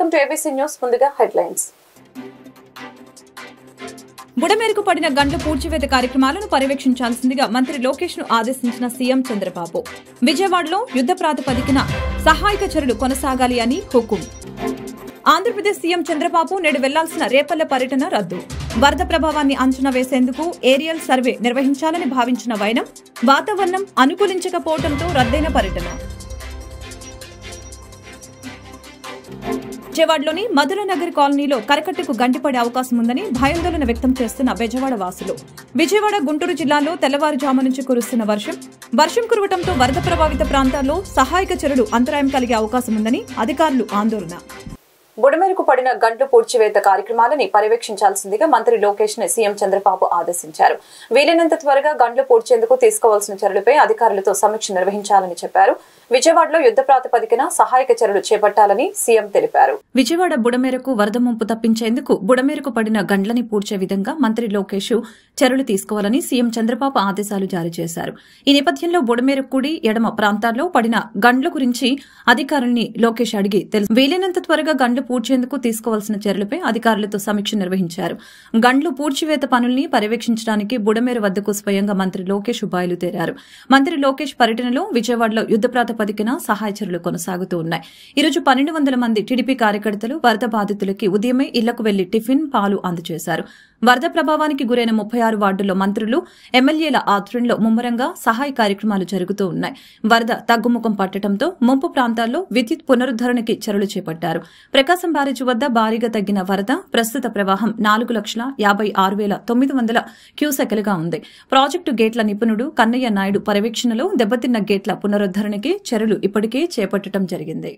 Welcome to ABC news. ముందుగా headlines. బుడమేరకు పడిన గండ్ల పూడ్చివేత కార్యక్రమాలను పర్యవేక్షించాల్సిందిగా మంత్రి లోకేష్ ను ఆదేశించిన సీఎం చంద్రబాబు. విజయవాడలో యుద్ద ప్రాతిపదికన సహాయక చర్యలు కొనసాగాలి అని హుకుం. ఆంధ్రప్రదేశ్ సీఎం చంద్రబాబు నేడు వెళ్లాల్సిన రేపల్లె పర్యటన రద్దు. వరద ప్రభావాన్ని అంచనా వేసేందుకు ఏరియల్ సర్వే నిర్వహించాలని భావించిన వైనం వాతావరణం అనుకూలించకపోవడంతో రద్దయిన పర్యటన. విజయవాడలోని మధురనగర్ కాలనీలో కరకట్టకు గండిపడే అవకాశం ఉందని భయాందోళన వ్యక్తం చేస్తున్న బెజవాడ వాసులు. విజయవాడ, గుంటూరు జిల్లాలో తెల్లవారుజాము నుంచి కురుస్తున్న వర్షం కురవడంతో వరద ప్రభావిత ప్రాంతాల్లో సహాయక చర్యలు అంతరాయం కలిగే అవకాశం ఉందని అధికారులు ఆందోళన. బుడమేరకు పడిన గండ్లు పూడ్చివేత కార్యక్రమాలని పర్యవేక్షించాల్సిందిగా మంత్రి లోకేష్ ని సీఎం చంద్రబాబు ఆదేశించారు. వీలైనంత త్వరగా గండ్లు పూడ్చేందుకు తీసుకోవాల్సిన చర్యలపై అధికారులతో సమీక్ష నిర్వహించాలని చెప్పారు. విజయవాడలో యుద్ద ప్రాతిపదికన సహాయక చర్యలు చేపట్టాలని సీఎం తెలిపారు. విజయవాడ బుడమేరకు వరద ముంపు తప్పించేందుకు బుడమేరకు పడిన గండ్లని పూడ్చే విధంగా మంత్రి లోకేష్ చర్యలు తీసుకోవాలని సీఎం చంద్రబాబు ఆదేశాలు జారీ చేశారు. ఈ నేపథ్యంలో బుడమేరకు కుడి, ఎడమ ప్రాంతాల్లో పడిన గండ్ల గురించి అధికారుల్ని లోకేష్ అడిగి తెలుసు. వీలైనంత త్వరగా గండ్లు పూడ్చేందుకు తీసుకోవాల్సిన చర్యలపై అధికారులతో సమీక్ష నిర్వహించారు. గండ్లు పూడ్చివేత పనుల్ని పర్యవేక్షించడానికి బుడమేరు వద్దకు స్వయంగా మంత్రి లోకేష్ బయలుదేరారు. మంత్రి లోకేష్ పర్యటనలో విజయవాడలో యుద్ద ప్రాతిపదికన సహాయ చర్యలు కొనసాగుతూ ఉన్నాయి. ఈరోజు 1200 మంది టీడీపీ కార్యకర్తలు వరద బాధితులకి ఉదయమే ఇళ్లకు వెళ్లి టిఫిన్, పాలు అందజేశారు. వరద ప్రభావానికి గురైన 36 వార్డుల్లో మంత్రులు, ఎమ్మెల్యేల ఆధ్వర్యంలో ముమ్మరంగా సహాయ కార్యక్రమాలు జరుగుతూ ఉన్నాయి. వరద తగ్గుముఖం పట్టడంతో ముంపు ప్రాంతాల్లో విద్యుత్ పునరుద్దరణకి చర్యలు చేపట్టారు. ప్రకాశం బ్యారేజీ వద్ద భారీగా తగ్గిన వరద ప్రస్తుత ప్రవాహం 4,56,900 క్యూసెక్లుగా ఉంది. ప్రాజెక్టు గేట్ల నిపుణుడు కన్నయ్య నాయుడు పర్యవేక్షణలో దెబ్బతిన్న గేట్ల పునరుద్దరణకి చర్యలు ఇప్పటికే చేపట్టడం జరిగింది.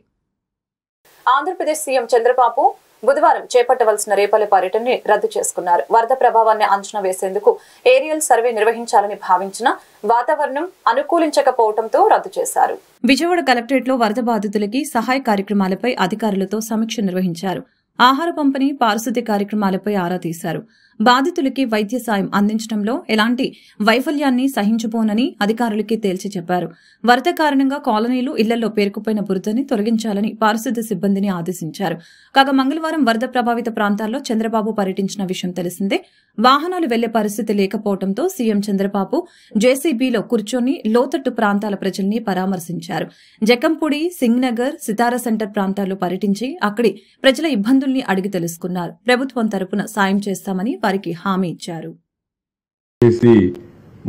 ఆంధ్రప్రదేశ్ సీఎం చంద్రబాబు బుధవారం చేపట్టవలసిన రేపల్లె పర్యటనని రద్దు చేసుకున్నారు. వరద ప్రభావాన్ని అంచనా వేసేందుకు ఏరియల్ సర్వే నిర్వహించాలని భావించిన వాతావరణం అనుకూలించకపోవడంతో రద్దు చేశారు. విజయవాడ కలెక్టరేట్లో వరద బాధితులకి సహాయ కార్యక్రమాలపై అధికారులతో సమీక్ష నిర్వహించారు. ఆహార పంపిణీ, పారిశుద్ధ్య కార్యక్రమాలపై ఆరా తీశారు. బాధితులకి వైద్య సాయం అందించడంలో ఎలాంటి వైఫల్యాన్ని సహించబోనని అధికారులకి తేల్చి చెప్పారు. వరద కారణంగా కాలనీలు, ఇళ్లలో పేరుకుపోయిన బురదని తొలగించాలని పారిశుద్ధ్య సిబ్బందిని ఆదేశించారు. కాగా మంగళవారం వరద ప్రభావిత ప్రాంతాల్లో చంద్రబాబు పర్యటించిన విషయం తెలిసిందే. వాహనాలు వెళ్లే పరిస్థితి లేకపోవడంతో సీఎం చంద్రబాబు జేసీబీలో కూర్చొని లోతట్టు ప్రాంతాల ప్రజల్ని పరామర్శించారు. జకంపూడి, సింగ్నగర్, సితారా సెంటర్ ప్రాంతాల్లో పర్యటించి అక్కడి ప్రజల ఇబ్బందుల్ని అడిగి తెలుసుకున్నారు. ప్రభుత్వం తరపున సాయం చేస్తామని వారికి హామీ ఇచ్చారు.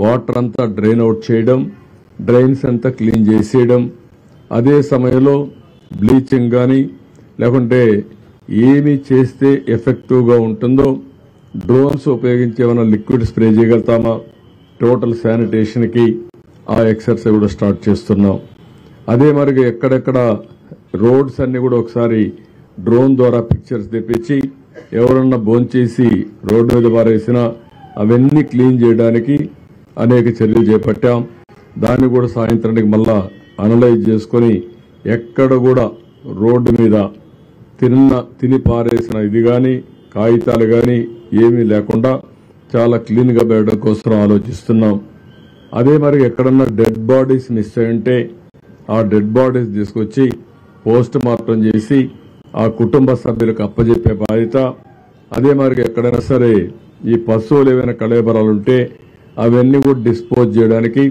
వాటర్ అంతా డ్రైన్ అవుట్ చేయడం, డ్రైన్స్ అంతా క్లీన్ చేసేయడం, అదే సమయంలో బ్లీచింగ్ కానీ లేకుంటే ఏమి చేస్తే ఎఫెక్టివ్గా ఉంటుందో డ్రోన్స్ ఉపయోగించి ఏమైనా లిక్విడ్ స్ప్రే చేయగలుగుతామా, టోటల్ శానిటేషన్కి ఆ ఎక్సర్సైజ్ కూడా స్టార్ట్ చేస్తున్నాం. అదే మరి ఎక్కడెక్కడ రోడ్స్ అన్ని కూడా ఒకసారి డ్రోన్ ద్వారా పిక్చర్స్ తెప్పించి ఎవరన్నా భోంచేసి రోడ్డు మీద పారేసినా అవన్నీ క్లీన్ చేయడానికి అనేక చర్యలు చేపట్టాం. దాన్ని కూడా సాయంత్రానికి మళ్ళా అనలైజ్ చేసుకొని ఎక్కడ కూడా రోడ్డు మీద తిని పారేసిన ఇది కానీ కాగితాలు కానీ ఏమీ లేకుండా చాలా క్లీన్గా పెట్టడం కోసం ఆలోచిస్తున్నాం. అదే మరి ఎక్కడన్నా డెడ్ బాడీస్ మిస్ అయ్యంటే ఆ డెడ్ బాడీస్ తీసుకొచ్చి పోస్ట్ మార్టం చేసి ఆ కుటుంబ సభ్యులకు అప్పజెప్పే బాధ్యత. అదే మరి ఎక్కడైనా సరే ఈ పశువులు ఏమైనా కళేబరాలుంటే అవన్నీ కూడా డిస్పోజ్ చేయడానికి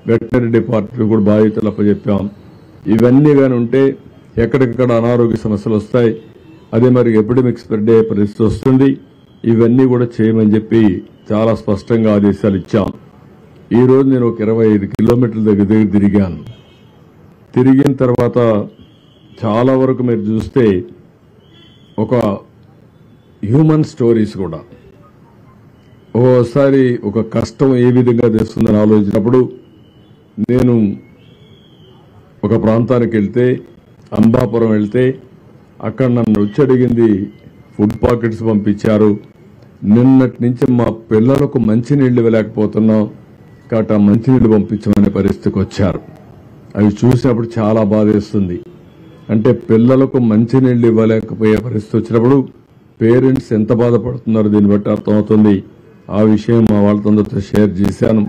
వెటనరీ డిపార్ట్మెంట్ కూడా బాధ్యతలు అప్పచెప్పాం. ఇవన్నీ కానీ ఉంటే ఎక్కడికక్కడ అనారోగ్య సమస్యలు వస్తాయి. అదే మరి ఎపిడమిక్ స్ప్రెడ్ అయ్యే పరిస్థితి వస్తుంది. ఇవన్నీ కూడా చేయమని చెప్పి చాలా స్పష్టంగా ఆదేశాలు ఇచ్చాం. ఈరోజు నేను ఒక 25 కిలోమీటర్ల దగ్గర తిరిగాను. తిరిగిన తర్వాత చాలా వరకు మీరు చూస్తే ఒక హ్యూమన్ స్టోరీస్ కూడా ఓసారి ఒక కష్టం ఏ విధంగా తెస్తుందని ఆలోచించినప్పుడు నేను ఒక ప్రాంతానికి వెళ్తే, అంబాపురం వెళ్తే అక్కడ నన్ను వచ్చి అడిగింది ఫుడ్ పాకెట్స్ పంపించారు. నిన్నటి నుంచి మా పిల్లలకు మంచినీళ్ళు ఇవ్వలేకపోతున్నాం కాబట్టి ఆ మంచినీళ్ళు పంపించమనే పరిస్థితికి వచ్చారు. అవి చూసినప్పుడు చాలా బాధేస్తుంది. అంటే పిల్లలకు మంచినీళ్ళు ఇవ్వలేకపోయే పరిస్థితి వచ్చినప్పుడు పేరెంట్స్ ఎంత బాధపడుతున్నారో దీన్ని బట్టి అర్థమవుతుంది. ఆ విషయం మా వాళ్ళతో షేర్ చేశాను.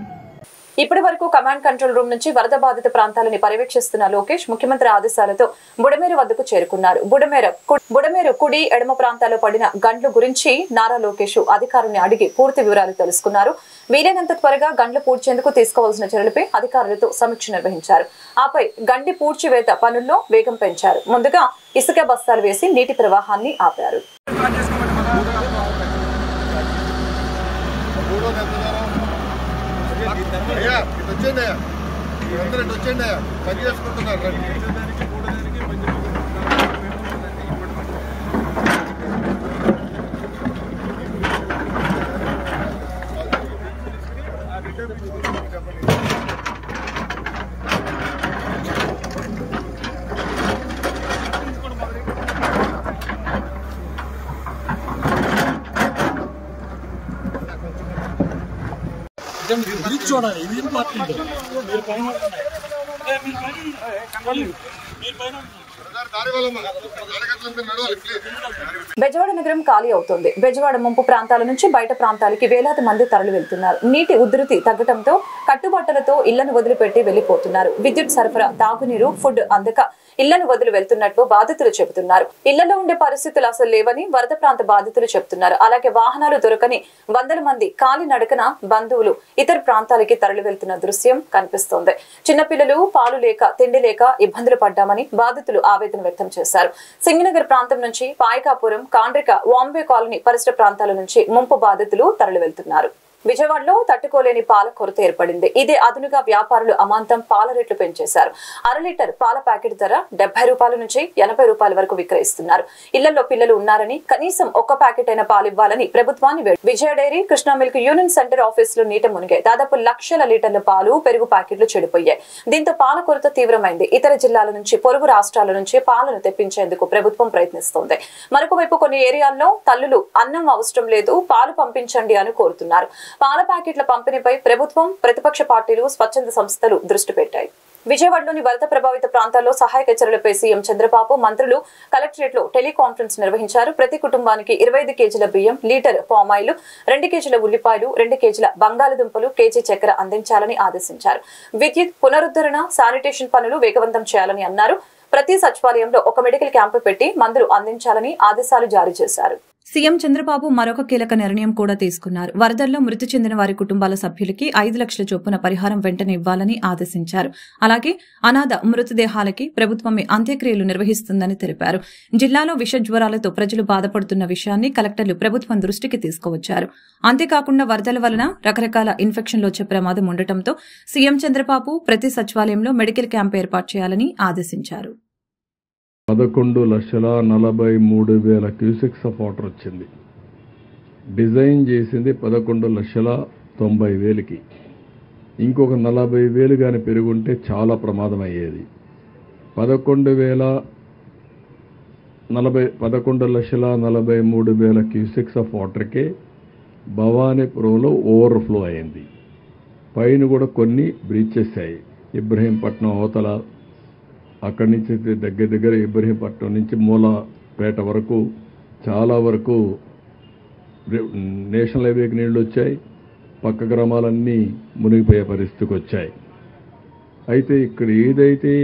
ఇప్పటి వరకు కమాండ్ కంట్రోల్ రూమ్ నుంచి వరద బాధిత ప్రాంతాలను పర్యవేక్షిస్తున్న లోకేష్ ముఖ్యమంత్రి ఆదేశాలతో బుడమేరు వద్దకు చేరుకున్నారు. బుడమేరు కుడి ఎడమ ప్రాంతాల్లో పడిన గండ్లు గురించి నారా లోకేష్ అధికారుల్ని అడిగి పూర్తి వివరాలు తెలుసుకున్నారు. వీలైనంత త్వరగా గండ్లు పూడ్చేందుకు తీసుకోవాల్సిన చర్యలపై అధికారులతో సమీక్ష నిర్వహించారు. ఆపై గండి పూడ్చివేత పనుల్లో వేగం పెంచారు. ముందుగా ఇసుక బస్తాలు వేసి నీటి ప్రవాహాన్ని ఆపారు. బెజవాడ నగరం ఖాళీ అవుతోంది. బెజవాడ ముంపు ప్రాంతాల నుంచి బయట ప్రాంతాలకి వేలాది మంది తరలి వెళ్తున్నారు. నీటి ఉధృతి తగ్గడంతో కట్టుబట్టలతో ఇళ్లను వదిలిపెట్టి వెళ్లిపోతున్నారు. విద్యుత్ సరఫరా, తాగునీరు, ఫుడ్ అందక ఇళ్లను వదిలి వెళ్తున్నట్లు బాధితులు చెబుతున్నారు. ఇళ్లలో ఉండే పరిస్థితులు అసలు లేవని వరద ప్రాంత బాధితులు చెబుతున్నారు. అలాగే వాహనాలు దొరకని వందల మంది కాలి నడకన బంధువులు ఇతర ప్రాంతాలకి తరలి వెళ్తున్న దృశ్యం కనిపిస్తోంది. చిన్నపిల్లలు పాలు లేక తిండి లేక ఇబ్బందులు పడ్డామని బాధితులు ఆవేదన వ్యక్తం చేశారు. సింగనగర్ ప్రాంతం నుంచి పాయకాపురం, కాండ్రిక, వాంబే కాలనీ పరిసర ప్రాంతాల నుంచి ముంపు బాధితులు తరలి వెళ్తున్నారు. విజయవాడలో తట్టుకోలేని పాల కొరత ఏర్పడింది. ఇదే అదునుగా వ్యాపారులు అమాంతం పాల రేట్లు పెంచేశారు. అర లీటర్ పాల ప్యాకెట్ ధర 70 రూపాయల నుంచి 80 రూపాయల వరకు విక్రయిస్తున్నారు. ఇళ్లలో పిల్లలు ఉన్నారని కనీసం ఒక్క ప్యాకెట్ అయిన పాలు ఇవ్వాలని ప్రభుత్వాన్ని Vijaya dairy, Krishna milk union centre ఆఫీసులు నీట మునిగాయి. దాదాపు లక్షల లీటర్ల పాలు, పెరుగు ప్యాకెట్లు చెడిపోయాయి. దీంతో పాల కొరత తీవ్రమైంది. ఇతర జిల్లాల నుంచి, పొరుగు రాష్ట్రాల నుంచి పాలను తెప్పించేందుకు ప్రభుత్వం ప్రయత్నిస్తోంది. మరొక వైపు కొన్ని ఏరియాల్లో తల్లులు అన్నం అవసరం లేదు, పాలు పంపించండి అని కోరుతున్నారు. పాల ప్యాకెట్ల పంపిణీపై ప్రభుత్వం, ప్రతిపక్ష పార్టీలు, స్వచ్ఛంద సంస్థలు దృష్టి పెట్టాయి. విజయవాడలోని వరద ప్రభావిత ప్రాంతాల్లో సహాయక చర్యలపై సీఎం చంద్రబాబు, మంత్రులు కలెక్టరేట్ లో టెలికాన్ఫరెన్స్ నిర్వహించారు. ప్రతి కుటుంబానికి 25 కేజీల బియ్యం, లీటర్ పామాయిల్, 2 కేజీల ఉల్లిపాయలు, 2 కేజీల బంగాళదుంపలు, కేజీ చక్కెర అందించాలని ఆదేశించారు. విద్యుత్ పునరుద్ధరణ, శానిటేషన్ పనులు వేగవంతం చేయాలని అన్నారు. ప్రతి సచివాలయంలో ఒక మెడికల్ క్యాంపు పెట్టి మందులు అందించాలని ఆదేశాలు జారీ చేశారు. సీఎం చంద్రబాబు మరొక కీలక నిర్ణయం కూడా తీసుకున్నారు. వరదల్లో మృతి చెందిన వారి కుటుంబాల సభ్యులకి 5 లక్షల చొప్పున పరిహారం వెంటనే ఇవ్వాలని ఆదేశించారు. అలాగే అనాథ మృతదేహాలకి ప్రభుత్వమే అంత్యక్రియలు నిర్వహిస్తుందని తెలిపారు. జిల్లాలో విష జ్వరాలతో ప్రజలు బాధపడుతున్న విషయాన్ని కలెక్టర్లు ప్రభుత్వం దృష్టికి తీసుకువచ్చారు. అంతేకాకుండా వరదల వలన రకరకాల ఇన్ఫెక్షన్లు వచ్చే ప్రమాదం ఉండటంతో సీఎం చంద్రబాబు ప్రతి సచివాలయంలో మెడికల్ క్యాంప్ ఏర్పాటు చేయాలని ఆదేశించారు. 11,43,000 క్యూసెక్స్ ఆఫ్ వాటర్ వచ్చింది. డిజైన్ చేసింది 11,90,000కి. ఇంకొక 40,000 కానీ పెరుగుంటే చాలా ప్రమాదం అయ్యేది. 11,43,000 క్యూసెక్స్ ఆఫ్ వాటర్కే భవానీపురంలో ఓవర్ఫ్లో అయింది. పైన కూడా కొన్ని బ్రీచెస్ అయ్యాయి. ఇబ్రహీంపట్నం అవతల, అక్కడి నుంచి దగ్గర ఇబ్రహీంపట్నం నుంచి మూలపేట వరకు చాలా వరకు నేషనల్ హైవేకి నీళ్లు వచ్చాయి. పక్క గ్రామాలన్నీ మునిగిపోయే పరిస్థితికి వచ్చాయి. అయితే ఇక్కడ ఏదైతే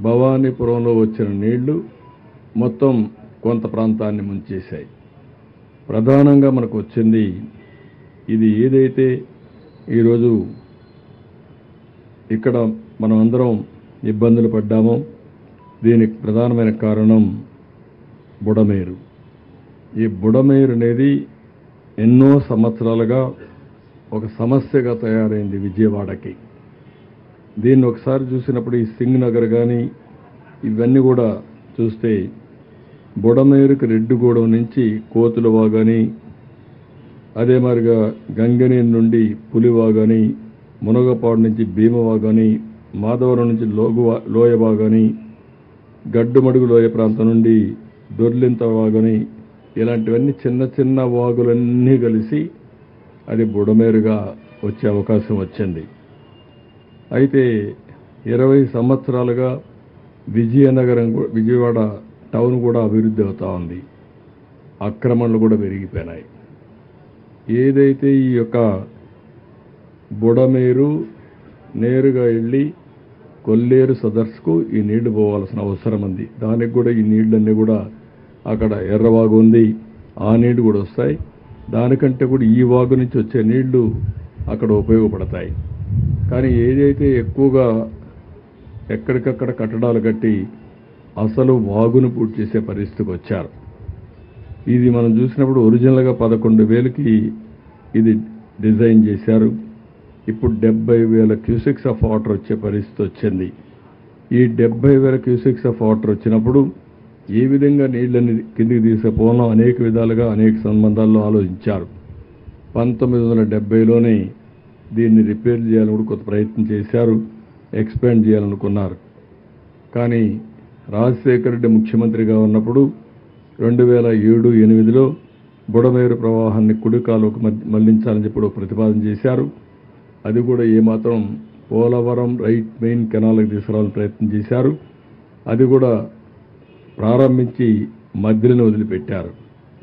భవానీపురంలో వచ్చిన నీళ్లు మొత్తం కొంత ప్రాంతాన్ని ముంచేశాయి. ప్రధానంగా మనకు వచ్చింది ఇది ఏదైతే ఈరోజు ఇక్కడ మనం అందరం ఇబ్బందులు పడ్డామో దీనికి ప్రధానమైన కారణం బుడమేరు. ఈ బుడమేరు అనేది ఎన్నో సంవత్సరాలుగా ఒక సమస్యగా తయారైంది విజయవాడకి. దీన్ని ఒకసారి చూసినప్పుడు ఈ సింగనగర్ కానీ ఇవన్నీ కూడా చూస్తే బుడమేరుకి రెడ్డిగూడెం నుంచి కోతులవాగని, అదే మాదిరిగా గంగనేని నుండి పులివాగని, మునగపాడు నుంచి భీమవాగని, మాధవరం నుంచి లోయవాగని, గడ్డుమడుగు లోయ ప్రాంతం నుండి దొర్లింత వాగని, ఇలాంటివన్నీ చిన్న చిన్న వాగులన్నీ కలిసి అది బుడమేరుగా వచ్చే అవకాశం వచ్చింది. అయితే 20 సంవత్సరాలుగా విజయవాడ టౌన్ కూడా అభివృద్ధి అవుతూ ఉంది. ఆక్రమణలు కూడా పెరిగిపోయినాయి. ఏదైతే ఈ యొక్క బుడమేరు నేరుగా వెళ్ళి కొల్లేరు సదర్స్కు ఈ నీళ్లు పోవాల్సిన అవసరం ఉంది. దానికి కూడా ఈ నీళ్ళన్నీ కూడా అక్కడ ఎర్రవాగు ఉంది, ఆ నీళ్లు కూడా వస్తాయి. దానికంటే కూడా ఈ వాగు నుంచి వచ్చే నీళ్లు అక్కడ ఉపయోగపడతాయి. కానీ ఏదైతే ఎక్కువగా ఎక్కడికక్కడ కట్టడాలు కట్టి అసలు వాగును పూర్తి చేసే పరిస్థితికి వచ్చారు. ఇది మనం చూసినప్పుడు ఒరిజినల్గా 11,000కి ఇది డిజైన్ చేశారు. ఇప్పుడు 70,000 క్యూసెక్స్ ఆఫ్ వాటర్ వచ్చే పరిస్థితి వచ్చింది. ఈ 70,000 క్యూసెక్స్ ఆఫ్ వాటర్ వచ్చినప్పుడు ఏ విధంగా నీళ్ళని కిందికి తీసుకుపోవడం అనేక విధాలుగా అనేక సంబంధాల్లో ఆలోచించారు. 1970లోనే దీన్ని రిపేర్ చేయాలని కూడా కొంత ప్రయత్నం చేశారు, ఎక్స్పాండ్ చేయాలనుకున్నారు. కానీ రాజశేఖర రెడ్డి ముఖ్యమంత్రిగా ఉన్నప్పుడు 2007-8లో బుడమేరు ప్రవాహాన్ని కుడికాలుకు మళ్లించాలని చెప్పి ప్రతిపాదన చేశారు. అది కూడా ఏమాత్రం పోలవరం రైట్ మెయిన్ కెనాల్కి తీసుకురావాలని ప్రయత్నం చేశారు. అది కూడా ప్రారంభించి మధ్యలోనే వదిలిపెట్టారు.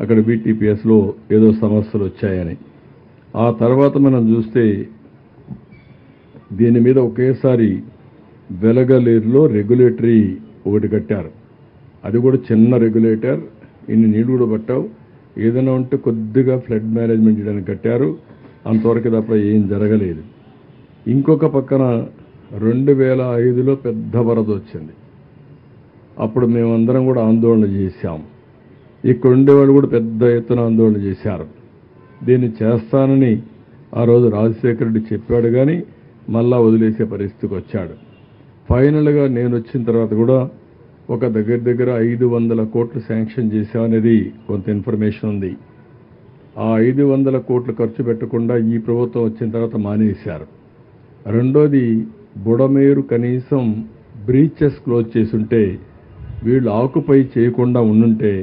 అక్కడ BTPSలో ఏదో సమస్యలు వచ్చాయని. ఆ తర్వాత మనం చూస్తే దీని మీద ఒకేసారి వెలగలేరులో రెగ్యులేటరీ ఒకటి కట్టారు. అది కూడా చిన్న రెగ్యులేటర్, ఇన్ని నీళ్లు కూడా పట్టావు, ఏదైనా ఉంటే కొద్దిగా ఫ్లడ్ మేనేజ్మెంట్ చేయడానికి కట్టారు. అంతవరకు తప్ప ఏం జరగలేదు. ఇంకొక పక్కన 2005లో పెద్ద వరద వచ్చింది. అప్పుడు మేమందరం కూడా ఆందోళన చేశాం. ఇక్కడ ఉండేవాళ్ళు కూడా పెద్ద ఎత్తున ఆందోళన చేశారు. దీన్ని చేస్తానని ఆ రోజు రాజశేఖర రెడ్డి చెప్పాడు, కానీ మళ్ళా వదిలేసే పరిస్థితికి వచ్చాడు. ఫైనల్గా నేను వచ్చిన తర్వాత కూడా ఒక దగ్గర 500 కోట్లు శాంక్షన్ చేశామనేది కొంత ఇన్ఫర్మేషన్ ఉంది. ఆ 500 కోట్లు ఖర్చు పెట్టకుండా ఈ ప్రభుత్వం వచ్చిన తర్వాత మానేశారు. రెండోది, బుడమేరు కనీసం బ్రీచెస్ క్లోజ్ చేసుంటే, వీళ్ళు ఆక్యుపై చేయకుండా ఉండుంటే.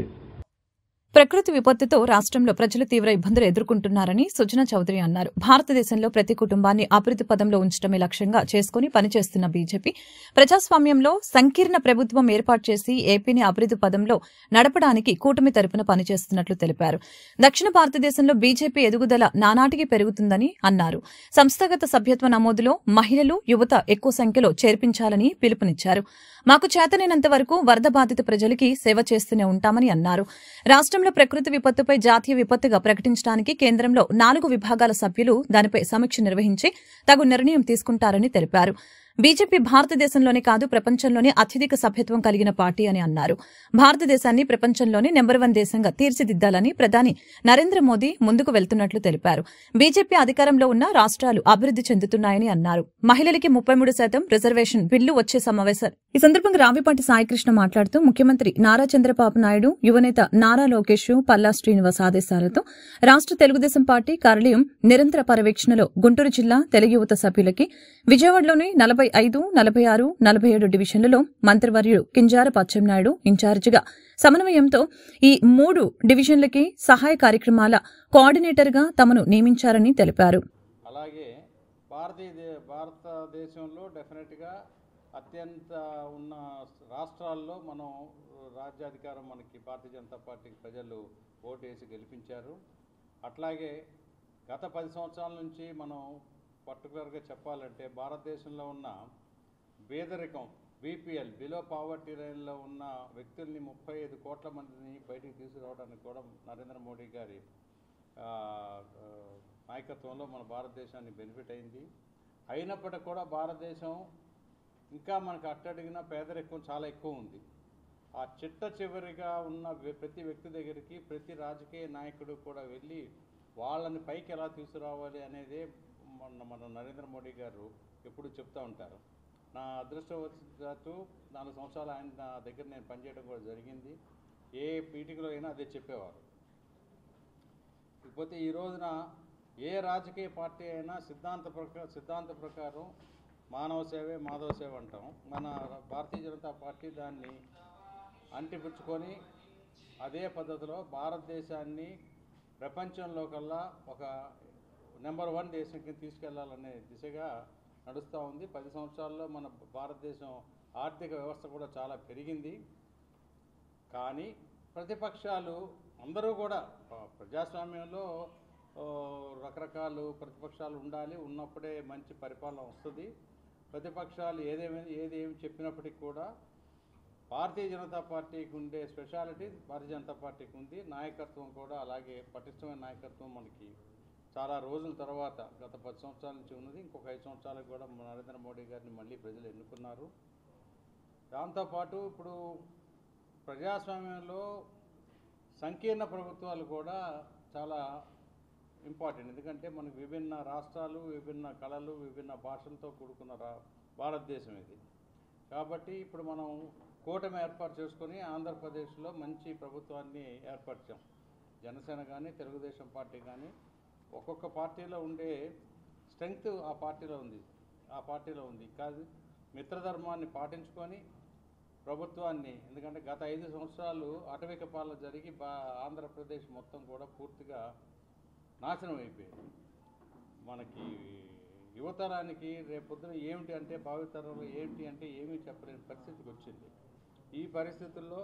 ప్రకృతి విపత్తుతో రాష్ట్రంలో ప్రజలు తీవ్ర ఇబ్బందులు ఎదుర్కొంటున్నారని సుజనా చౌదరి అన్నారు. భారతదేశంలో ప్రతి కుటుంబాన్ని అభివృద్ది పదంలో ఉంచడమే లక్ష్యంగా చేసుకుని పనిచేస్తున్న బీజేపీ ప్రజాస్వామ్యంలో సంకీర్ణ ప్రభుత్వం ఏర్పాటు చేసి ఏపీని అభివృద్ది పదంలో నడపడానికి కూటమి తరపున పనిచేస్తున్నట్లు తెలిపారు. దక్షిణ భారతదేశంలో బీజేపీ ఎదుగుదల నానాటికి పెరుగుతుందని అన్నారు. సంస్థాగత సభ్యత్వ నమోదులో మహిళలు, యువత ఎక్కువ సంఖ్యలో చేర్పించాలని పిలుపునిచ్చారు. మాకు చేతనైనంత వరకు వరద బాధిత ప్రజలకి సేవ చేస్తూనే ఉంటామని అన్నారు. రాష్ట్రంలో ప్రకృతి విపత్తుపై జాతీయ విపత్తుగా ప్రకటించడానికి కేంద్రంలో 4 విభాగాల సభ్యులు దానిపై సమీక్ష నిర్వహించి తగు నిర్ణయం తీసుకుంటారని తెలిపారు. బీజేపీ భారతదేశంలోనే కాదు, ప్రపంచంలోనే అత్యధిక సభ్యత్వం కలిగిన పార్టీ అని అన్నారు. భారతదేశాన్ని ప్రపంచంలోనే నెంబర్ 1 దేశంగా తీర్చిదిద్దాలని ప్రధాని నరేంద్ర మోదీ ముందుకు వెళ్తున్నట్లు తెలిపారు. బీజేపీ అధికారంలో ఉన్న రాష్ట్రాలు అభివృద్ది చెందుతున్నాయని అన్నారు. మహిళలకి 33% రిజర్వేషన్ బిల్లు వచ్చే సమావేశం. ఈ సందర్భంగా రావిపాటి సాయికృష్ణ మాట్లాడుతూ ముఖ్యమంత్రి నారా చంద్రబాబు నాయుడు, యువనేత నారా లోకేష్, పల్లా శ్రీనివాస్ ఆదేశాలతో రాష్ట్ర తెలుగుదేశం పార్టీ కార్యాలయం నిరంతర పర్యవేక్షణలో గుంటూరు జిల్లా తెలుగు యువత సభ్యులకి విజయవాడలోని 45, 46, 47 డివిజన్లలో మంత్రివర్యుడు కింజారపు అచ్చెన్నాయుడు ఇన్ఛార్జిగా సమన్వయంతో ఈ 3 డివిజన్లకి సహాయ కార్యక్రమాల కోఆర్డినేటర్గా తమను నియమించారని తెలిపారు. అలాగే భారతదేశంలో డెఫినెట్గా అత్యంత ఉన్న రాష్ట్రాల్లో మనం రాజ్యాధికారం మనకి భారతీయ జనతా పార్టీకి ప్రజలు ఓటేసి గెలిపించారు. అట్లాగే గత 10 సంవత్సరాల నుంచి మనం పర్టికులర్గా చెప్పాలంటే భారతదేశంలో ఉన్న పేదరికం BPL బిలో పావర్టీ లైన్లో ఉన్న వ్యక్తుల్ని 35 కోట్ల మందిని బయటికి తీసుకురావడానికి కూడా నరేంద్ర మోడీ గారి నాయకత్వంలో మన భారతదేశాన్ని బెనిఫిట్ అయింది. అయినప్పటికీ కూడా భారతదేశం ఇంకా మనకు అట్టడిగిన పేదరికం చాలా ఎక్కువ ఉంది. ఆ చిట్ట చివరిగా ఉన్న ప్రతి వ్యక్తి దగ్గరికి ప్రతి రాజకీయ నాయకుడు కూడా వెళ్ళి వాళ్ళని పైకి ఎలా తీసుకురావాలి అనేదే మన నరేంద్ర మోడీ గారు ఎప్పుడు చెప్తూ ఉంటారు. నా అదృష్టవశాత్తు 4 సంవత్సరాలు ఆయన దగ్గర నేను పనిచేయడం కూడా జరిగింది. ఏ మీటింగ్లో అయినా అదే చెప్పేవారు. ఇకపోతే ఈ రోజున ఏ రాజకీయ పార్టీ అయినా సిద్ధాంత ప్రకారం మానవ సేవే మాధవ సేవ అంటాం. మన భారతీయ జనతా పార్టీ దాన్ని అంటిపుచ్చుకొని అదే పద్ధతిలో భారతదేశాన్ని ప్రపంచంలో కల్లా ఒక నెంబర్ 1 దేశంకి తీసుకెళ్లాలనే దిశగా నడుస్తూ ఉంది. 10 సంవత్సరాల్లో మన భారతదేశం ఆర్థిక వ్యవస్థ కూడా చాలా పెరిగింది. కానీ ప్రతిపక్షాలు అందరూ కూడా ప్రజాస్వామ్యంలో రకరకాల ప్రతిపక్షాలు ఉండాలి, ఉన్నప్పుడే మంచి పరిపాలన వస్తుంది. ప్రతిపక్షాలు ఏదేమి చెప్పినప్పటికీ కూడా భారతీయ జనతా పార్టీకి ఉండే స్పెషాలిటీ భారతీయ జనతా పార్టీకి ఉంది. నాయకత్వం కూడా అలాగే పటిష్టమైన నాయకత్వం మనకి చాలా రోజుల తర్వాత గత 10 సంవత్సరాల నుంచి ఉన్నది. ఇంకొక 5 సంవత్సరాలకు కూడా నరేంద్ర మోడీ గారిని మళ్ళీ ప్రజలు ఎన్నుకున్నారు. దాంతోపాటు ఇప్పుడు ప్రజాస్వామ్యంలో సంకీర్ణ ప్రభుత్వాలు కూడా చాలా ఇంపార్టెంట్. ఎందుకంటే మనకు విభిన్న రాష్ట్రాలు, విభిన్న కళలు, విభిన్న భాషలతో కూడుకున్న భారతదేశం ఇది. కాబట్టి ఇప్పుడు మనం కూటమి ఏర్పాటు చేసుకొని ఆంధ్రప్రదేశ్లో మంచి ప్రభుత్వాన్ని ఏర్పరిచాం. జనసేన కానీ తెలుగుదేశం పార్టీ కానీ ఒక్కొక్క పార్టీలో ఉండే స్ట్రెంగ్త్ ఆ పార్టీలో ఉంది కాదు. మిత్రధర్మాన్ని పాటించుకొని ప్రభుత్వాన్ని, ఎందుకంటే గత 5 సంవత్సరాలు అటవిక పాలన జరిగి ఆంధ్రప్రదేశ్ మొత్తం కూడా పూర్తిగా నాశనం అయిపోయింది. మనకి యువతరానికి రేపొద్దున ఏమిటి అంటే, భావితరంలో ఏమిటి అంటే ఏమీ చెప్పలేని పరిస్థితికి వచ్చింది. ఈ పరిస్థితుల్లో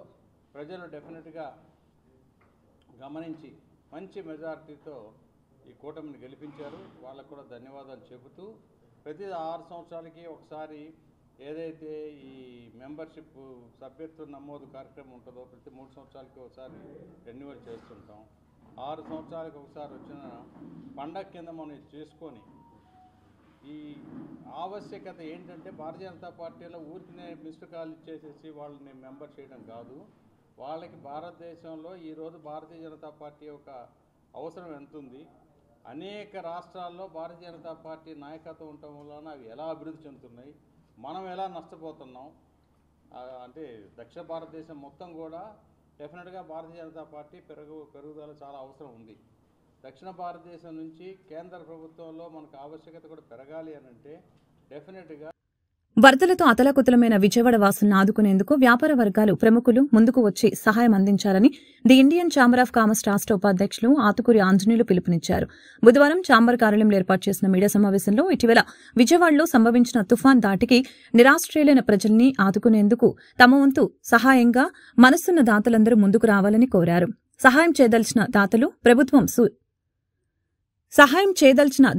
ప్రజలు డెఫినెట్గా గమనించి మంచి మెజారిటీతో ఈ కూటమిని గెలిపించారు. వాళ్ళకు కూడా ధన్యవాదాలు చెబుతూ, ప్రతి 6 సంవత్సరాలకి ఒకసారి ఏదైతే ఈ మెంబర్షిప్ సభ్యత్వ నమోదు కార్యక్రమం ఉంటుందో ప్రతి 3 సంవత్సరాలకి ఒకసారి రెన్యువల్ చేస్తుంటాం. 6 సంవత్సరాలకు ఒకసారి వచ్చిన పండగ కింద మనం చేసుకొని, ఈ ఆవశ్యకత ఏంటంటే భారతీయ జనతా పార్టీలో ఊరికినే మిస్డ్ కాల్ ఇచ్చేసేసి వాళ్ళని మెంబర్ చేయడం కాదు. వాళ్ళకి భారతదేశంలో ఈరోజు భారతీయ జనతా పార్టీ యొక్క అవసరం ఎంత ఉంది, అనేక రాష్ట్రాల్లో భారతీయ జనతా పార్టీ నాయకత్వం ఉండటం వలన అవి ఎలా అభివృద్ధి చెందుతున్నాయి, మనం ఎలా నష్టపోతున్నాం, అంటే దక్షిణ భారతదేశం మొత్తం కూడా డెఫినెట్గా భారతీయ జనతా పార్టీ పెరుగుదల చాలా అవసరం ఉంది. దక్షిణ భారతదేశం నుంచి కేంద్ర ప్రభుత్వంలో మనకు ఆవశ్యకత కూడా పెరగాలి అని అంటే డెఫినెట్గా వరదలతో అతలాకుతలమైన విజయవాడ వాసులను ఆదుకునేందుకు వ్యాపార వర్గాలు ప్రముఖులు ముందుకు వచ్చి సహాయం అందించాలని the Indian chamber of commerce రాష్ట్ర ఉపాధ్యక్షులు ఆతుకూరి ఆంజనేయులు పిలుపునిచ్చారు. బుధవారం ఛాంబర్ కార్యాలయంలో ఏర్పాటు చేసిన మీడియా సమావేశంలో ఇటీవల విజయవాడలో సంభవించిన తుఫాన్ దాటికి నిరాశ్రయులైన ప్రజల్ని ఆదుకునేందుకు తమ వంతు సహాయంగా మనసున్న దాతలందరూ ముందుకు రావాలని కోరారు. సహాయం చేయదలిచిన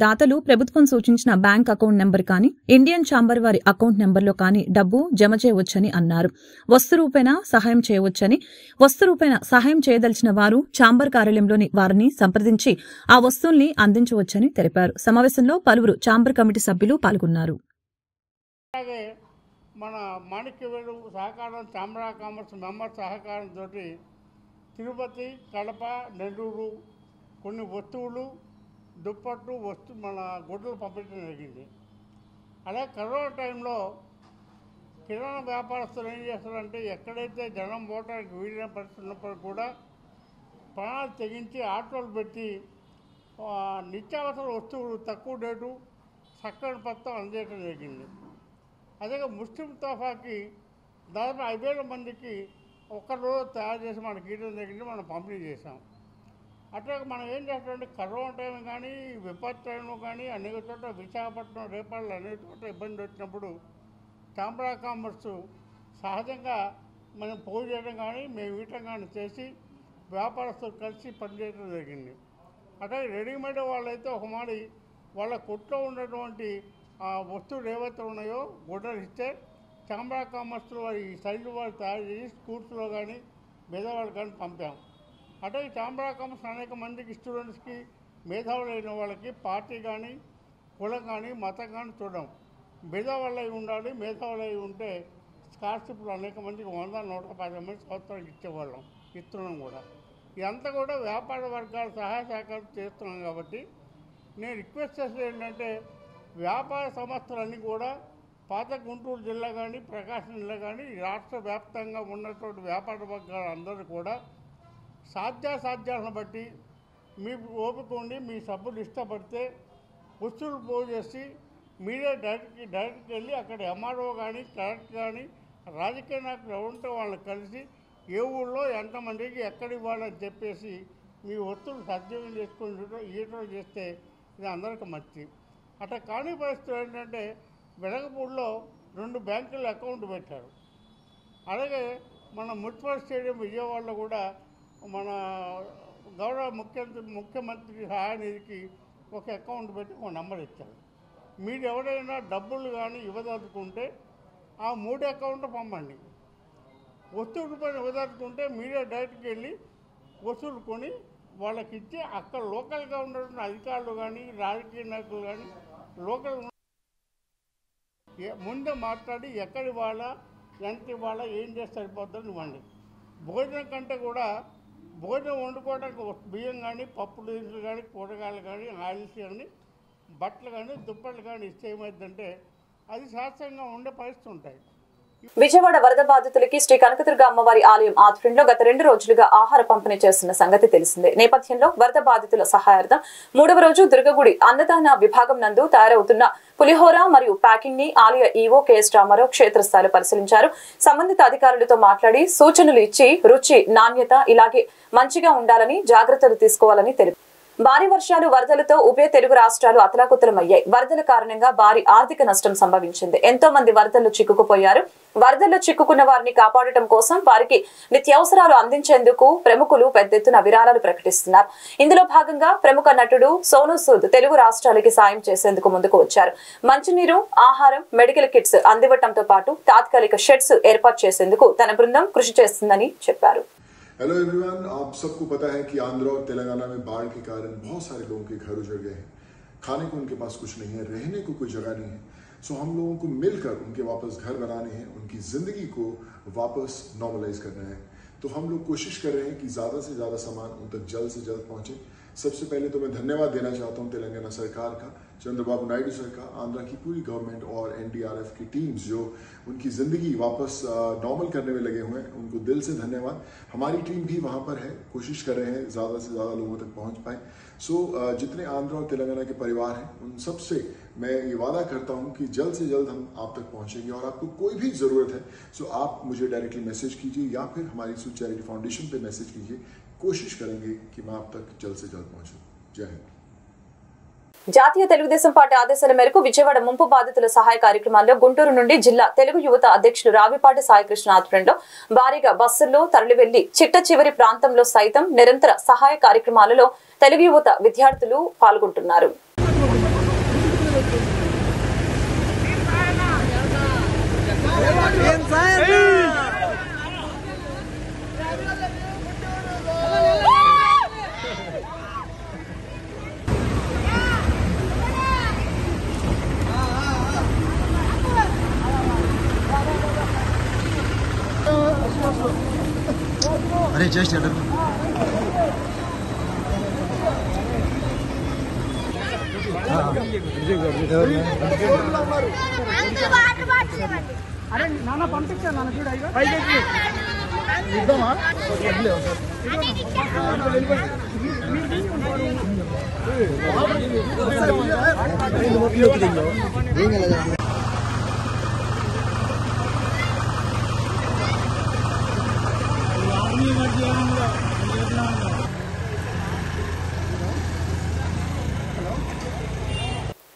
దాతలు ప్రభుత్వం సూచించిన బ్యాంక్ అకౌంట్ నెంబర్ కానీ ఇండియన్ ఛాంబర్ వారి అకౌంట్ నెంబర్లో కానీ డబ్బు జమ చేయవచ్చని అన్నారు. వస్తు రూపేణా సహాయం చేయదలిచిన వారు ఛాంబర్ కార్యాలయంలోని వారిని సంప్రదించి ఆ వస్తువుల్ని అందించవచ్చని తెలిపారు. సమావేశంలో పలువురు ఛాంబర్ కమిటీ సభ్యులు పాల్గొన్నారు. మన మాణిక్యవేలు సహకారం ఛాంబర్ ఆఫ్ కామర్స్ మెంబర్ సహకారంతో తిరుపతి, కడప, నెల్లూరు కొన్ని వస్తువులు, దుప్పట్లు, మన గుడ్డలు పంపించడం జరిగింది. అలాగే కరోనా టైంలో కిరాణా వ్యాపారస్తులు ఏం చేస్తారంటే, ఎక్కడైతే జనం పోవడానికి వీలైన పరిస్థితి ఉన్నప్పుడు కూడా ప్రాణాలు తెగించి ఆటోలు పెట్టి నిత్యావసర వస్తువులు తక్కువ రేటు చక్కని పత్రం అందజేయడం జరిగింది. అదే ముస్లిం తోఫాకి దాదాపు 5,000 మందికి ఒక్కరోజు తయారు చేసి మనకి ఇవ్వడం జరిగింది, మనం పంపిణీ చేసాం. అట్లా మనం ఏం చేస్తామంటే కరోనా టైం కానీ విపత్తు టైంలో కానీ అనేక చోట్ల విశాఖపట్నం, రేపల్లో అనేక చోట్ల ఇబ్బంది వచ్చినప్పుడు ఛాంబర్ ఆఫ్ కామర్స్ సహజంగా మనం పోగు చేయడం కానీ మేము ఇవ్వటం కానీ చేసి వ్యాపారస్తులు కలిసి పనిచేయడం జరిగింది. అట్లాగే రెడీమేడ్ వాళ్ళైతే ఒక మాడి వాళ్ళ కొట్లో ఉన్నటువంటి వస్తువులు ఏవైతే ఉన్నాయో గుడ్డలు ఇస్తే ఛాంబర్ ఆఫ్ కామర్స్లో వారి సైజు వాళ్ళు తయారు చేసి స్కూల్స్లో కానీ పేదవాళ్ళు కానీ పంపాం. అట్లాగే ఛాంబర్ ఆఫ్ కామర్స్ అనేక మందికి స్టూడెంట్స్కి మేధావులైన వాళ్ళకి పార్టీ కానీ కులం కానీ మతం కానీ చూడడం, మేధావులై ఉండాలి. మేధావులై ఉంటే స్కాలర్షిప్లు అనేక మందికి 100-150 మంది సంవత్సరానికి ఇచ్చేవాళ్ళం, ఇస్తున్నాం కూడా. ఇదంతా కూడా వ్యాపార వర్గాల సహాయ సహకారం చేస్తున్నాం. కాబట్టి నేను రిక్వెస్ట్ చేసేది ఏంటంటే, వ్యాపార సంస్థలన్నీ కూడా పాత గుంటూరు జిల్లా కానీ ప్రకాశం జిల్లా కానీ రాష్ట్ర వ్యాప్తంగా ఉన్నటువంటి వ్యాపార వర్గాలు అందరూ కూడా సాధ్యాసాధ్యాలను బట్టి మీ ఓపిక ఉండి మీ సభ్యులు ఇష్టపడితే వస్తువులు పోగు చేసి మీరే డైరెక్ట్కి వెళ్ళి అక్కడ ఎంఆర్ఓ కానీ కలెక్టర్ కానీ రాజకీయ నాయకులు ఎవరుంటే వాళ్ళని కలిసి ఏ ఊళ్ళో ఎంతమందికి ఎక్కడ ఇవ్వాలని చెప్పేసి మీ వస్తువులు సద్వినియోగం చేసుకొని ఇవ్వడం చేస్తే ఇది అందరికీ మంచి. అట్లా కాని పరిస్థితులు ఏంటంటే, వెలగపూడిలో 2 బ్యాంకుల అకౌంట్ పెట్టారు. అలాగే మన మున్సిపల్ స్టేడియం విజయవాడలో కూడా మన గౌరవ ముఖ్యమంత్రి సహాయ నిధికి ఒక అకౌంట్ పెట్టి ఒక నెంబర్ ఇచ్చారు. మీరు ఎవరైనా డబ్బులు కానీ ఇవ్వదలుచుకుంటే ఆ 3 అకౌంట్ పంపండి. వస్తువు రూపాయలు ఇవ్వదలుచుకుంటే మీరే డైరెక్ట్కి వెళ్ళి వస్తువులు కొని వాళ్ళకి ఇచ్చి అక్కడ లోకల్గా ఉన్నటువంటి అధికారులు కానీ రాజకీయ నాయకులు కానీ లోకల్ ముందే మాట్లాడి ఎక్కడి వాళ్ళ ఎంత వాళ్ళ ఏం చేస్తే సరిపోద్దని ఇవ్వండి. భోజనం కంటే కూడా భోజనం వండుకోవడానికి బియ్యం కానీ పప్పు దినుసులు కానీ కూరగాయలు కానీ ఆయిల్స్ కానీ బట్టలు కానీ దుప్పట్లు కానీ ఇస్తే ఏమైందంటే అది శాస్త్రంగా ఉండే పరిస్థితి ఉంటాయి. విజయవాడ వరద బాధితులకి శ్రీ కనకదుర్గ అమ్మవారి ఆలయం ఆధ్వర్యంలో గత 2 రోజులుగా ఆహార పంపిణీ చేస్తున్న సంగతి తెలిసిందే. నేపథ్యంలో వరద బాధితుల సహాయార్థం 3వ రోజు దుర్గగుడి అన్నదాన విభాగం నందు తయారవుతున్న పులిహోర మరియు ప్యాకింగ్ ని ఆలయ ఈవో కెఎస్ రామారావు క్షేత్రస్థాయిలో పరిశీలించారు. సంబంధిత అధికారులతో మాట్లాడి సూచనలు ఇచ్చి రుచి, నాణ్యత ఇలాగే మంచిగా ఉండాలని జాగ్రత్తలు తీసుకోవాలని తెలిపారు. భారీ వర్షాలు, వరదలతో ఉభయ తెలుగు రాష్ట్రాలు అతలాకుతలమయ్యాయి. వరదల కారణంగా భారీ ఆర్థిక నష్టం సంభవించింది. ఎంతో మంది వరదల్లో చిక్కుకుపోయారు. వరదల్లో చిక్కుకున్న వారిని కాపాడటం కోసం వారికి నిత్యావసరాలు అందించేందుకు ప్రముఖులు పెద్ద ఎత్తున విరాళాలు ప్రకటిస్తున్నారు. ఇందులో భాగంగా ప్రముఖ నటుడు సోనూ సూద్ తెలుగు రాష్ట్రాలకి సాయం చేసేందుకు ముందుకు వచ్చారు. మంచినీరు, ఆహారం, మెడికల్ కిట్స్ అందివ్వటంతో పాటు తాత్కాలిక షెడ్స్ ఏర్పాటు చేసేందుకు తన బృందం కృషి చేస్తుందని చెప్పారు. हेलो एवरीवन, आप सबको पता है कि आंध्र और तेलंगाना में बाढ़ के कारण बहुत सारे लोगों के घर उजड़ गए हैं. खाने को उनके पास कुछ नहीं है, रहने को कोई जगह नहीं है. सो हम लोगों को मिलकर उनके वापस घर बनाने हैं, उनकी जिंदगी को वापस नॉर्मलाइज करना है. तो हम लोग कोशिश कर रहे हैं कि ज्यादा से ज्यादा सामान उन तक जल्द से जल्द पहुंचे. सबसे पहले तो मैं धन्यवाद देना चाहता हूं तेलंगाना सरकार का, चंद्रबाबू नायडू सरकार, आंध्रा की पूरी गवर्नमेंट और एनडीआरएफ की टीम्स जो उनकी जिंदगी वापस नॉर्मल करने में लगे हुए हैं. उनको दिल से धन्यवाद. हमारी टीम भी वहां पर है, कोशिश कर रहे हैं ज्यादा से ज्यादा लोगों तक पहुंच पाए. सो जितने आंध्रा और तेलंगाना के परिवार हैं उन सबसे मैं ये वादा करता हूं कि जल्द से जल्द हम आप तक पहुंचेंगे. और आपको कोई भी जरूरत है सो आप मुझे डायरेक्टली मैसेज कीजिए या फिर हमारी सूद चैरिटी फाउंडेशन पे मैसेज कीजिए. कोशिश करेंगे कि मैं आप तक जल्द से जल्द पहुंचूं. जय हिंद. జాతీయ తెలుగుదేశం పార్టీ ఆదేశాల మేరకు విజయవాడ ముంపు బాధితుల సహాయ కార్యక్రమాల్లో గుంటూరు నుండి జిల్లా తెలుగు యువత అధ్యక్షులు రావిపాటి సాయికృష్ణ ఆధ్వర్యంలో భారీగా బస్సుల్లో తరలి వెళ్లి చిట్ట చివరి ప్రాంతంలో సైతం నిరంతర సహాయ కార్యక్రమాలలో తెలుగు యువత విద్యార్థులు పాల్గొంటున్నారు. अरे जस्ट అరే నాన్న పంపించాను నాన్న చూడ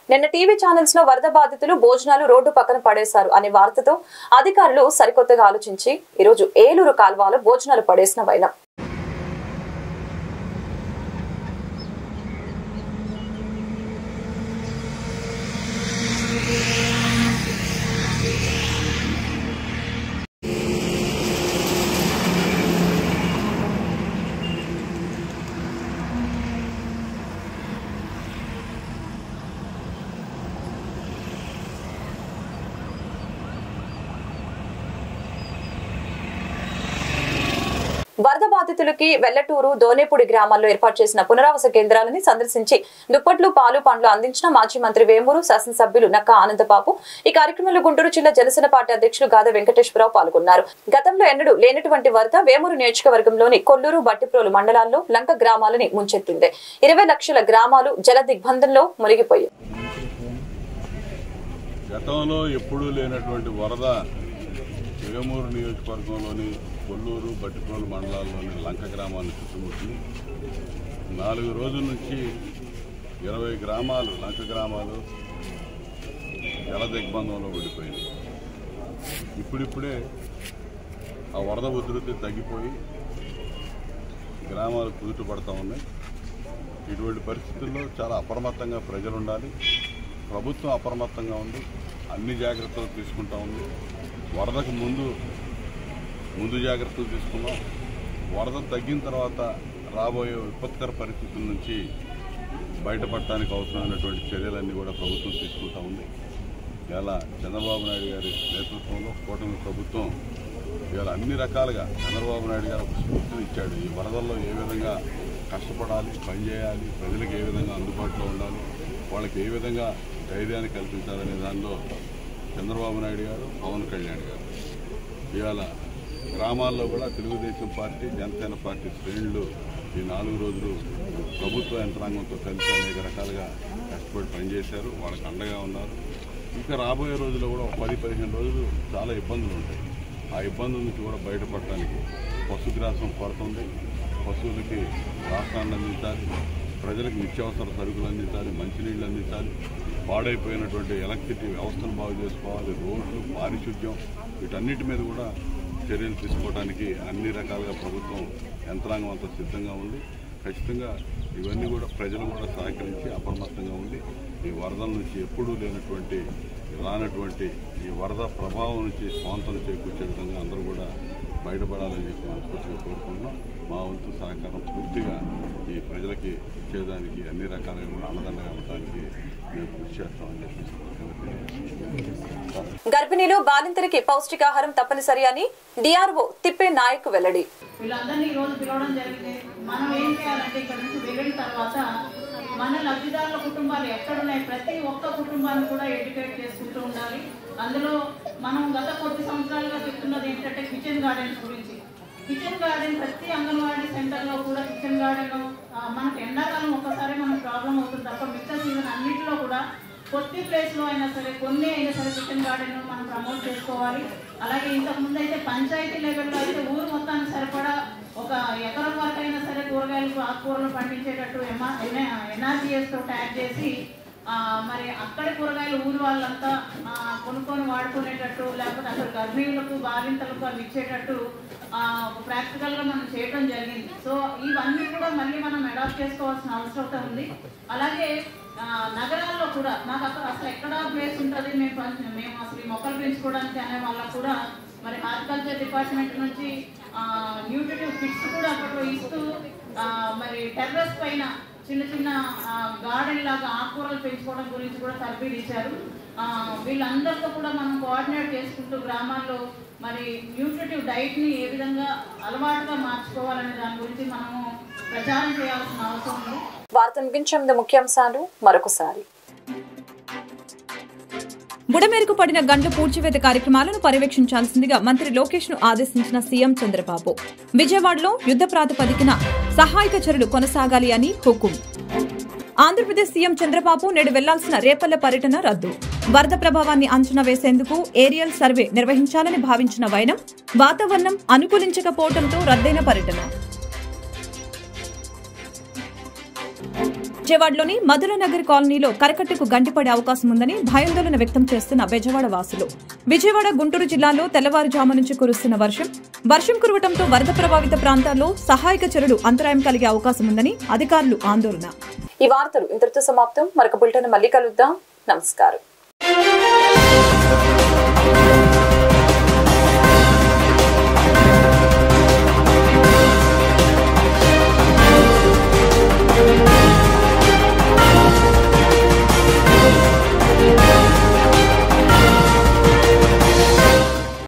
నిన్న టీవీ ఛానల్స్ లో వరద బాధితులు భోజనాలు రోడ్డు పక్కన పడేశారు అనే వార్తతో అధికారులు సరికొత్తగా ఆలోచించి ఈరోజు ఏలూరు కాల్వలో భోజనాలు పడేసిన వైనం. వరద బాధితులకి వెల్లటూరు, దోనేపూడి గ్రామాల్లో ఏర్పాటు చేసిన పునరావాస కేంద్రాలని సందర్శించి దుప్పట్లు, పాలు, పండ్లు అందించిన మాజీ మంత్రి వేమూరు శాసనసభ్యులు నక్కా ఆనందబాబు. ఈ కార్యక్రమంలో గుంటూరు జిల్లా జనసేన పార్టీ అధ్యక్షులు గాద వెంకటేశ్వరరావు పాల్గొన్నారు. గతంలో ఎన్నడూ లేనటువంటి వరద వేమూరు నియోజకవర్గంలోని కొల్లూరు, బట్టిప్రోలు మండలాల్లో లంక గ్రామాలని ముంచెత్తింది. 20 లక్షల గ్రామాలు జల దిగ్బంధంలో మునిగిపోయాయి. గతంలో ఎప్పుడూ లేనటువంటి వరద వేమూరు నియోజకవర్గంలోని కొల్లూరు, బట్టిప్రోలు మండలాల్లోని లంక గ్రామాన్ని చుట్టుముట్టింది. 4 రోజుల నుంచి 20 గ్రామాలు, లంక గ్రామాలు జల దిగ్బంధంలో పడిపోయింది. ఇప్పుడిప్పుడే ఆ వరద ఉధృతి తగ్గిపోయి గ్రామాలు కుదుటపడతా ఉన్నాయి. ఇటువంటి పరిస్థితుల్లో చాలా అప్రమత్తంగా ప్రజలు ఉండాలి. ప్రభుత్వం అప్రమత్తంగా ఉంది, అన్ని జాగ్రత్తలు తీసుకుంటా ఉంది. వరదకు ముందు జాగ్రత్తలు తీసుకున్నాం. వరద తగ్గిన తర్వాత రాబోయే విపత్కర పరిస్థితుల నుంచి బయటపడటానికి అవసరమైనటువంటి చర్యలన్నీ కూడా ప్రభుత్వం తీసుకుంటా ఉంది. ఇలా చంద్రబాబు నాయుడు గారి నేతృత్వంలో కూటమి ప్రభుత్వం ఇవాళ అన్ని రకాలుగా చంద్రబాబు నాయుడు గారు ఒక స్ఫూర్తిని ఇచ్చాడు. ఈ వరదల్లో ఏ విధంగా కష్టపడాలి, పనిచేయాలి, ప్రజలకు ఏ విధంగా అందుబాటులో ఉండాలి, వాళ్ళకి ఏ విధంగా ధైర్యాన్ని కల్పించాలనే దానిలో చంద్రబాబు నాయుడు గారు, పవన్ కళ్యాణ్ గారు ఇవాళ గ్రామాల్లో కూడా తెలుగుదేశం పార్టీ, జనసేన పార్టీ శ్రేణులు ఈ 4 రోజులు ప్రభుత్వ యంత్రాంగంతో కలిసి అనేక రకాలుగా కష్టపడి పనిచేశారు. వాళ్ళకి అండగా ఉన్నారు. ఇంకా రాబోయే రోజుల్లో కూడా 10-15 రోజులు చాలా ఇబ్బందులు ఉంటాయి. ఆ ఇబ్బందుల నుంచి కూడా బయటపడటానికి పశుగ్రాసం కొరతుంది. పశువులకి రాష్ట్రాన్ని అందించాలి, ప్రజలకు నిత్యావసర సరుకులు అందించాలి, మంచినీళ్ళు అందించాలి, పాడైపోయినటువంటి ఎలక్ట్రిసిటీ వ్యవస్థను బాగు చేసుకోవాలి, రోడ్లు, పారిశుద్ధ్యం, వీటన్నిటి మీద కూడా చర్యలు తీసుకోవడానికి అన్ని రకాలుగా ప్రభుత్వం యంత్రాంగం అంతా సిద్ధంగా ఉంది. ఖచ్చితంగా ఇవన్నీ కూడా ప్రజలు కూడా సహకరించి అప్రమత్తంగా ఉండి ఈ వరదల నుంచి ఎప్పుడూ లేనటువంటి రానటువంటి ఈ వరద ప్రభావం నుంచి స్వాంతం చేకూర్చే విధంగా అందరూ కూడా బయటపడాలని చెప్పి మనస్ఫూర్తిగా కోరుకుంటున్నాం. మా వంతు సహకారం పూర్తిగా ఈ ప్రజలకి ఇచ్చేదానికి అన్ని రకాలుగా కూడా అన్నదండగా ఉండడానికి మేము కృషి చేస్తామని చెప్పి గర్భిణీలు, బాలింతలకి పౌష్టికాహారం తప్పనిసరి అని డిఆర్ఓ తిప్పే నాయక్ వెల్లడి. వీళ్ళందరినీ ఈ రోజు పిలవడం జరిగింది. మనం ఏం చేయాలంటే ఇక్కడ నుంచి వెళ్ళిన తర్వాత మన లబ్ధిదారుల కుటుంబాలు ఎక్కడున్నాయి, ప్రతి ఒక్క కుటుంబాన్ని కూడా ఎడ్యుకేట్ చేసుకుంటూ ఉండాలి. అందులో మనం గత కొద్ది సంవత్సరాలుగా చెప్తున్నది ఏంటంటే కిచెన్ గార్డెన్స్ గురించి. కిచెన్ గార్డెన్ ప్రతి అంగన్వాడీ సెంటర్లో కూడా కిచెన్ గార్డెన్ మనకు ఎండాకాలం ఒక్కసారి మనకు ప్రాబ్లం అవుతుంది తప్ప మిగతా సీజన్ అన్నింటిలో కూడా కొద్ది ప్లేస్లో అయినా సరే, కొన్ని అయినా సరే కిచెన్ గార్డెన్ మనం ప్రమోట్ చేసుకోవాలి. అలాగే ఇంతకుముందు అయితే పంచాయతీ లెవెల్లో అయితే ఊరు మొత్తానికి సరిపడా ఒక ఎకరం వరకు అయినా సరే కూరగాయలు, ఆకుకూరలు పండించేటట్టు NRGSతో ట్యాగ్ చేసి మరి అక్కడి కూరగాయలు ఊరు వాళ్ళంతా కొనుక్కొని వాడుకునేటట్టు, లేకపోతే అక్కడ గర్భిణులకు, బాలింతలకు అవి ఇచ్చేటట్టు ప్రాక్టికల్గా మనం చేయడం జరిగింది. సో ఇవన్నీ కూడా మళ్ళీ మనం అడాప్ట్ చేసుకోవాల్సిన అవసరం ఉంది. అలాగే నగరాల్లో కూడా నాకు అసలు ఎక్కడ ప్లేస్ ఉంటుంది, మేము అసలు ఈ మొక్కలు పెంచుకోవడానికి అనే వాళ్ళకు కూడా మరి హార్టికల్చర్ డిపార్ట్మెంట్ నుంచి న్యూట్రిటివ్ కిట్స్ కూడా అక్కడ ఇస్తూ మరి టెర్రస్ పైన చిన్న చిన్న గార్డెన్ లాగా ఆకుకూరలు పెంచుకోవడం గురించి కూడా తర్ఫీదు ఇచ్చారు. వీళ్ళందరితో కూడా మనం కోఆర్డినేట్ చేసుకుంటూ గ్రామాల్లో మరి న్యూట్రిటివ్ డైట్ని ఏ విధంగా అలవాటుగా మార్చుకోవాలనే దాని గురించి మనము ప్రచారం చేయాల్సిన అవసరం ఉంది. వార్త ముగించే ముందు ముఖ్యాంశాలు మరొకసారి. బుడమేరకు పడిన గండ్ల పూడ్చివేత కార్యక్రమాలను పర్యవేక్షించాల్సిందిగా మంత్రి లోకేష్ ను ఆదేశించిన సీఎం చంద్రబాబు. విజయవాడలో యుద్ద ప్రాతిపదికన సహాయక చర్యలు కొనసాగాలి అని హుకుం. ఆంధ్రప్రదేశ్ సీఎం చంద్రబాబు నేడు వెళ్లాల్సిన రేపల్ల పర్యటన రద్దు. వరద ప్రభావాన్ని అంచనా వేసేందుకు ఏరియల్ సర్వే నిర్వహించాలని భావించిన వైనం వాతావరణం అనుకూలించకపోవడంతో రద్దయిన పర్యటన. విజయవాడలోని మధురనగర్ కాలనీలో కరకట్టకు గండిపడే అవకాశం ఉందని భయాందోళన వ్యక్తం చేస్తున్న బెజవాడ వాసులు. విజయవాడ, గుంటూరు జిల్లాలో తెల్లవారుజాము నుంచి కురుస్తున్న వర్షం కురవడంతో వరద ప్రభావిత ప్రాంతాల్లో సహాయక చర్యలు అంతరాయం కలిగే అవకాశం ఉందని అధికారులు ఆందోళన. ఈ వార్తలు ఇంతటితో సమాప్తం. మరొక బులెటిన్ మళ్ళీ కలుద్దాం. నమస్కారం.